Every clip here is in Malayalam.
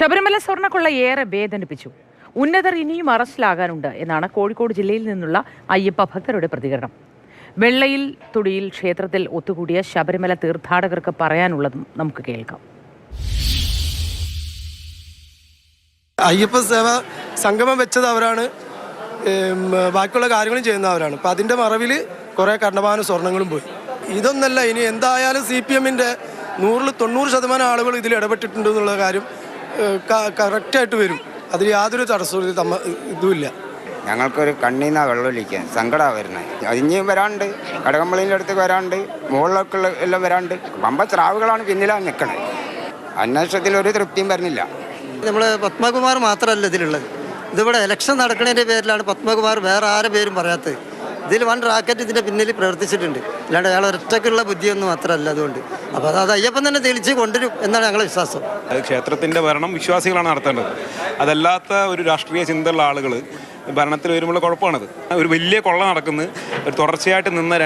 ശബരിമല സ്വർണ്ണക്കൊള്ള ഏറെ വേദനിപ്പിച്ചു. ഉന്നതർ ഇനിയും അറസ്റ്റിലാകാനുണ്ട് എന്നാണ് കോഴിക്കോട് ജില്ലയിൽ നിന്നുള്ള അയ്യപ്പ ഭക്തരുടെ പ്രതികരണം. വെള്ളയിൽ തുടിയിൽ ക്ഷേത്രത്തിൽ ഒത്തുകൂടിയ ശബരിമല തീർത്ഥാടകർക്ക് പറയാനുള്ളതും നമുക്ക് കേൾക്കാം. അയ്യപ്പ സേവ സംഗമം വെച്ചത് അവരാണ്, ബാക്കിയുള്ള കാര്യങ്ങളും ചെയ്യുന്നവരാണ്. അപ്പം അതിൻ്റെ മറവിൽ കുറേ കണ്ടമാനം സ്വർണ്ണങ്ങളും പോയി. ഇതൊന്നല്ല, ഇനി എന്തായാലും CPM-ൻ്റെ 100% ആളുകൾ ഇതിൽ ഇടപെട്ടിട്ടുണ്ട് എന്നുള്ള കാര്യം കറക്റ്റായിട്ട് വരും. അതിൽ യാതൊരു തടസ്സവും ഇതുമില്ല. ഞങ്ങൾക്കൊരു കണ്ണീന്ന വെള്ളമൊലിക്കാൻ സങ്കടമാണ് വരുന്നത്. അതിഞ്ഞ് വരാണ്ട്, കടകമ്പളീൻ്റെ അടുത്ത് വരാണ്ട്, മുകളിലൊക്കെ എല്ലാം വരാണ്ട്, പമ്പ സ്രാവുകളാണ് പിന്നിലാണ് നിൽക്കണത്. അന്വേഷണത്തിൽ ഒരു തൃപ്തിയും വരുന്നില്ല. നമ്മൾ പത്മകുമാർ മാത്രമല്ല ഇതിലുള്ളത്. ഇതിവിടെ ഇലക്ഷൻ നടക്കുന്നതിൻ്റെ പേരിലാണ് പത്മകുമാർ വേറെ ആരെ പേരും പറയാത്തത്. ഇതിൽ വൺ റാക്കറ്റ് ഇതിൻ്റെ പിന്നിൽ പ്രവർത്തിച്ചിട്ടുണ്ട്. അല്ലാണ്ട് അയാൾ ഒറ്റയ്ക്കുള്ള ബുദ്ധിയൊന്നും മാത്രമല്ല. അതുകൊണ്ട് അപ്പോൾ അത് അയ്യപ്പൻ തന്നെ തെളിച്ച് കൊണ്ടുവരും എന്നാണ് ഞങ്ങളുടെ വിശ്വാസം. അത് ക്ഷേത്രത്തിൻ്റെ ഭരണം വിശ്വാസികളാണ് നടത്തേണ്ടത്. അതല്ലാത്ത ഒരു രാഷ്ട്രീയ ചിന്തയുള്ള ആളുകൾ ഭരണത്തിൽ വരുമ്പോൾ കുഴപ്പമാണത്. ഒരു വലിയ കൊള്ള നടക്കുന്നു, ഒരു തുടർച്ചയായിട്ട് നിന്ന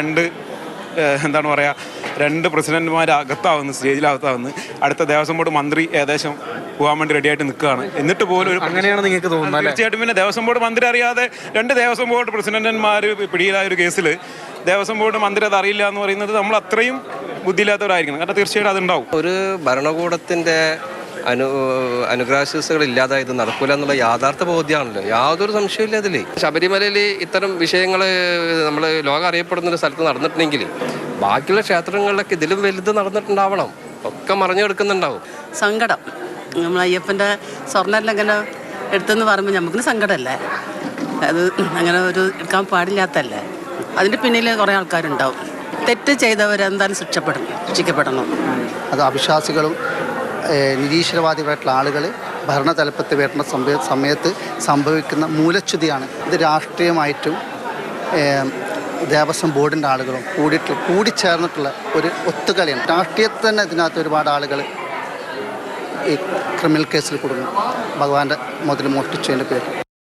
രണ്ട് പ്രസിഡന്റുമാർ അകത്താവുന്നു, സ്റ്റേജിലകത്താവുന്നു. അടുത്ത ദേവസ്വം ബോർഡ് മന്ത്രി ഏകദേശം പോകാൻ വേണ്ടി റെഡിയായിട്ട് നിൽക്കുകയാണ്. എന്നിട്ട് പോലും ഒരു അങ്ങനെയാണ് നിങ്ങൾക്ക് തോന്നുന്നത്? തീർച്ചയായിട്ടും. പിന്നെ ദേവസ്വം ബോർഡ് മന്ത്രി അറിയാതെ 2 ദേവസ്വം ബോർഡ് പ്രസിഡന്റന്മാർ പിടിയിലായ ഒരു കേസിൽ ദേവസ്വം ബോർഡ് മന്ത്രി അത് അറിയില്ല എന്ന് പറയുന്നത് നമ്മൾ അത്രയും ബുദ്ധിയില്ലാത്തവരായിരിക്കണം. കാരണം തീർച്ചയായിട്ടും അതുണ്ടാവും. ഒരു ഭരണകൂടത്തിൻ്റെ അനുഗ്രാശിസുകൾ ഇല്ലാതെ ഇത് നടക്കില്ല എന്നുള്ള യാഥാർത്ഥ ബോധ്യമാണല്ലോ. യാതൊരു സംശയമില്ല അതിൽ. ശബരിമലയിൽ ഇത്തരം വിഷയങ്ങൾ നമ്മൾ ലോകം അറിയപ്പെടുന്നൊരു സ്ഥലത്ത് നടന്നിട്ടുണ്ടെങ്കിൽ ബാക്കിയുള്ള ക്ഷേത്രങ്ങളിലൊക്കെ ഇതിലും വലുത് നടന്നിട്ടുണ്ടാവണം. ഒക്കെ മറിഞ്ഞു കിടക്കുന്നുണ്ടാവും. സങ്കടം. നമ്മൾ അയ്യപ്പൻ്റെ സ്വർണ്ണമെല്ലാം ഇങ്ങനെ എടുത്തെന്ന് പറയുമ്പോൾ നമുക്കിന് സങ്കടമല്ലേ? അത് അങ്ങനെ ഒരു എടുക്കാൻ പാടില്ലാത്തല്ലേ. അതിൻ്റെ പിന്നിൽ കുറേ ആൾക്കാരുണ്ടാവും. തെറ്റ് ചെയ്തവരെന്തായാലും ശിക്ഷിക്കപ്പെടണം. അത് അവിശ്വാസികളും നിരീശ്വരവാദികളായിട്ടുള്ള ആളുകൾ ഭരണതലപ്പത്ത് വരുന്ന സമയത്ത് സംഭവിക്കുന്ന മൂലച്യുതിയാണ്. ഇത് രാഷ്ട്രീയമായിട്ടും ദേവസ്വം ബോർഡിൻ്റെ ആളുകളും കൂടിച്ചേർന്നിട്ടുള്ള ഒരു ഒത്തുകളിയാണ്. രാഷ്ട്രീയത്തിൽ തന്നെ ഇതിനകത്ത് ഒരുപാട് ആളുകൾ ഈ ക്രിമിനൽ കേസിൽ കുടുങ്ങും, ഭഗവാന്റെ മുതൽ മോഷ്ടിച്ചതിൻ്റെ പേരിൽ.